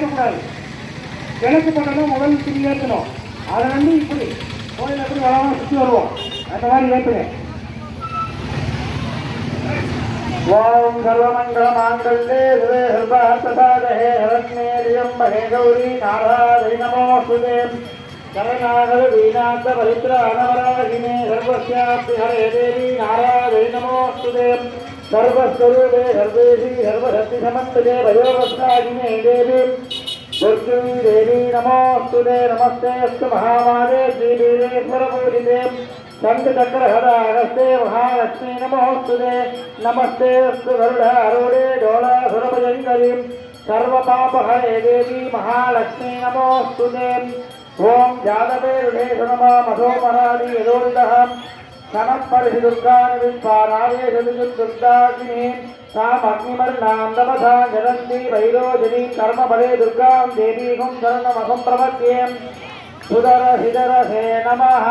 ஏற்றக்கூடாது. கிழக்கு பக்கம் முதல் திரி ஏற்றணும். அதை இப்படி கோயில் எப்படி வளமாக சுற்றி வருவோம், அந்த மாதிரி ஏற்றுங்க. ஓம் சர்வமங்கள மாங்கல்யே சிவே சர்வார்த்தசாதகே ஹரண்யே திரியம்பகே கௌரி நாராயணி நமோஸ்துதே. சரணாகத வீணாந்த பரித்ராணவராகினே சர்வஸ்யாப்தி ஹரே தேவி நாராயணி நமோஸ்துதே. सर्वस्वरूपे सर्वेशी सर्वशक्ति समन्विते भयोवस्त्राजिने देवी दुर्गी देवी नमोस्तुते. नमस्ते अस्तु महामाते श्रीवीरेश्वर पूजिते चक्रहस्ते महालक्ष्मी नमोस्तुते. नमस्ते अस्तु गरुडारूढे डोलासुरभयङ्करी सर्वपापहरे देवी महालक्ष्मी नमोस्तुते. ओं जातवेरुढे नमः मधोमरादि यदोरितः सनपरिषि दुर्गानिर्वाणावेशुर्गाग्नि ताम् अग्निमर्णान्दमथा जलन्ति वैरोजनी कर्मफले दुर्गां देवीं शरणमहं प्रपद्ये. सुदरहिदरसे नमः.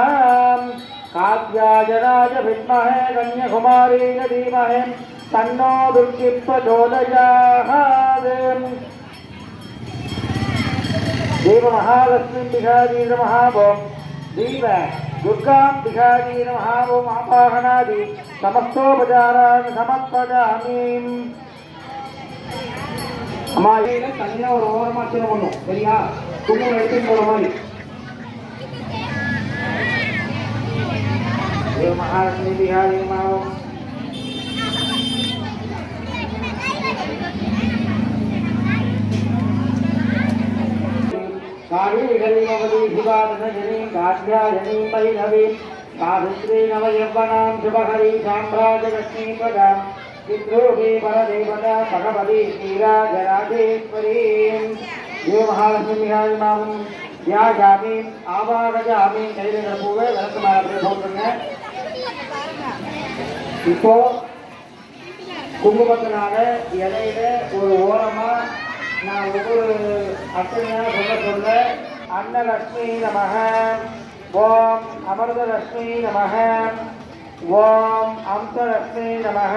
कात्यायनाय विद्महे कन्याकुमारीय धीमहि तन्नो दुर्गिः प्रचोदयात्. देव महालक्ष्मी विहारी नमः. देव दुर्गां विहारी नमः. ओम आवाहनादि समस्तोपचारान् समर्पयामि. அம்மா இதில தனியா ஒரு ஓரமா வச்சு போடணும், சரியா? குங்குமம் எடுத்து போற மாதிரி. தேவ மகாலட்சுமி விஹாரி நமः. कालीगल्लवती शिवादनजनी कात्यायनी मैनवी सावित्री नवयौवनां शुभहरी साम्राज्यलक्ष्मी पदां चित्रूपी परदेवता भगवती श्रीराजराजेश्वरी. देव महालक्ष्मी विहारी मां தியாகாமி ஆவாகஜாமி. கையில் பூவை விளக்கு மாதிரி போட்டுருங்க. இப்போ குங்குமத்தினால இலையில ஒரு ஓரமா நான் ஒவ்வொரு அர்ச்சனையாக சொல்ல அன்னலக்ஷ்மி நமக. ஓம் அமிர்தலக்ஷ்மி நமக. ஓம் அம்சலக்ஷ்மி நமக.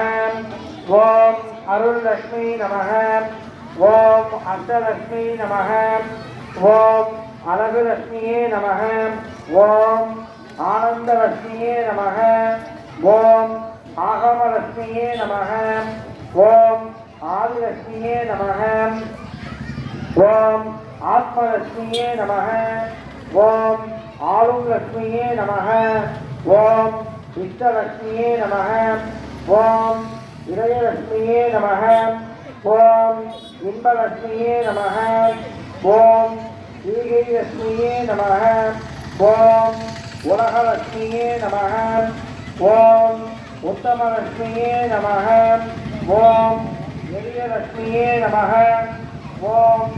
ஓம் அருள்லக்ஷ்மி நமக. ஓம் அஷ்டலக்ஷ்மி நமக. ஓம் அழகுலக்ஷ்மியே நமக. ஓம் ஆனந்தலக்ஷ்மியே நமக. ஓம் ஆகமலக்ஷ்மியே நமக. ஓம் ஆதிலக்ஷ்மியே நமக. ஓம் ஆத்மலக்ஷ்மியே நமக. ஓம் ஆளும் லக்ஷ்மியே நமக. ஓம் இஷ்டலக்ஷ்மியே நமக. ஓம் இதயலக்ஷ்மியே நமக. ஓம் இன்பலக்ஷ்மியே நமக. ஓம் ஈகைலக்ஷ்மியே நமக. ஓம் உலகலக்ஷ்மியே நமக. ஓம் உத்தமலக்ஷ்மியே நமக. ஓம் எளியலக்ஷ்மியே நமக. ஓம்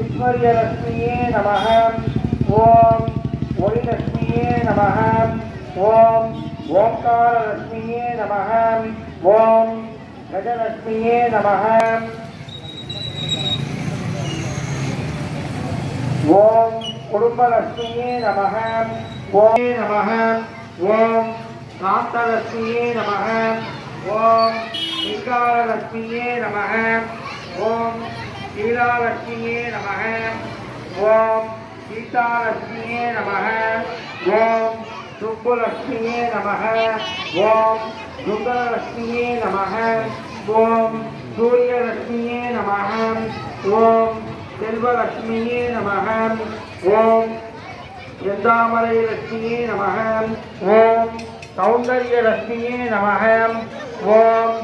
ஈஸ்வரியலக்ஷ்மியே நமக. ஓம் ஒளிலக்ஷ்மியே நமக. ஓம் ஓம்காரலக்ஷ்மியே நமக. ஓம் கஜலக்ஷ்மியே நமக. ஓம் குடும்பலக்ஷ்மியே நமக. ஓம் நமக. ஓம் காந்தலக்ஷ்மியே நமக. ஓம் ஈகாரலக்ஷ்மியே நமக. ஓம் ஈலாலக்ஷ்மியே நமக. ஓம் சீதாலக்ஷ்மியே நமக. ஓம் சுப்புலக்ஷ்மியே நமக. ஓம் சுந்தரலக்ஷ்மியே நமக. ஓம் சூரியலக்ஷ்மியே நமக. ஓம் செல்வலக்ஷ்மியே நமக. ஓம் செந்தாமரை லக்ஷ்மியே நமக. ஓம் சௌந்தர்யலக்ஷ்மியே நமக. ஓம்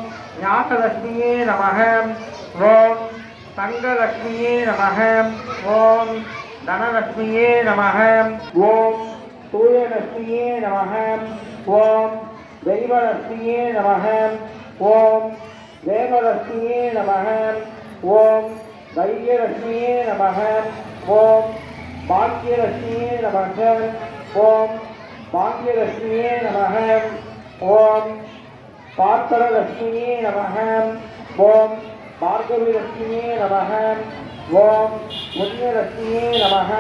ஞானலக்ஷ்மியே நமக. ஓம் தங்கலக்ஷ்மியே நமக. ஓம் தனலக்ஷ்மியே நமக. ஓம் சூரியலக்ஷ்மியே நமக. ஓம் தெய்வலக்ஷ்மியே நமக. ஓம் தேவலக்ஷ்மியே நமக. ஓம் தைரியலக்ஷ்மியே நமக. ஓம் பாக்கியலக்ஷ்மியே நமக. ஓம் பாக்கியலக்ஷ்மியே நமக. ஓம் பார்த்தரலக்ஷ்மியே நமக. ஓம் பார்கவிலக்ஷ்மியே நமக. ஓம் புண்ணியலக்ஷ்மியே நமக.